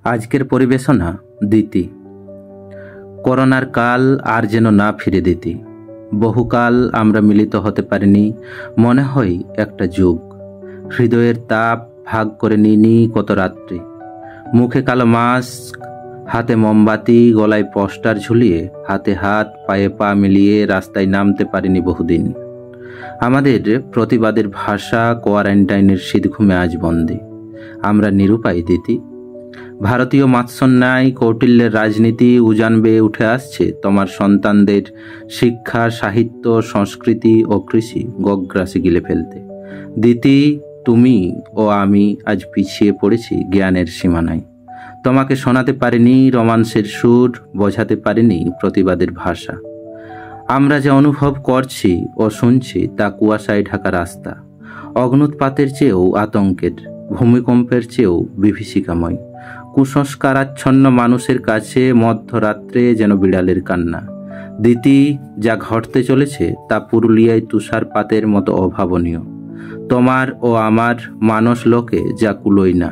আজকের পরিবেশনা দিতি। করোনার কাল আর যেন না ফিরে দিতি। বহুকাল আমরা মিলিত হতে পারিনি, মনে হয় একটা যুগ। হৃদয়ের তাপ ভাগ করে নিইনি কত রাত্রি। মুখে কালো মাস্ক, হাতে মোমবাতি, গলায় পোস্টার ঝুলিয়ে, হাতে হাত পায়ে পা মিলিয়ে রাস্তায় নামতে পারিনি বহুদিন। আমাদের প্রতিবাদের ভাষা কোয়ারেন্টাইনের শীতঘুমে আজ বন্দী। আমরা নিরুপায় দিতি। ভারতীয় মাৎসন্যায় কৌটিল্যের রাজনীতি উজান বেয়ে উঠে আসছে তোমার সন্তানদের শিক্ষা, সাহিত্য, সংস্কৃতি ও কৃষি গগ্রাসে গিলে ফেলতে। দিতি, তুমি ও আমি আজ পিছিয়ে পড়েছি জ্ঞানের সীমানায়। তোমাকে শোনাতে পারিনি রোমান্সের সুর, বোঝাতে পারিনি প্রতিবাদের ভাষা। আমরা যা অনুভব করছি ও শুনছি তা কুয়াশায় ঢাকা রাস্তা, অগ্নুৎপাতের চেয়েও আতঙ্কের, ভূমিকম্পের চেয়েও বিভীষিকাময়। কুসংস্কারাচ্ছন্ন মানুষের কাছে মধ্যরাত্রে যেন বিড়ালের কান্না। দিতি, যা ঘটতে চলেছে তা পুরুলিয়ায় তুষারপাতের মতো অভাবনীয়। তোমার ও আমার মানস লোকে যা কুলোয় না।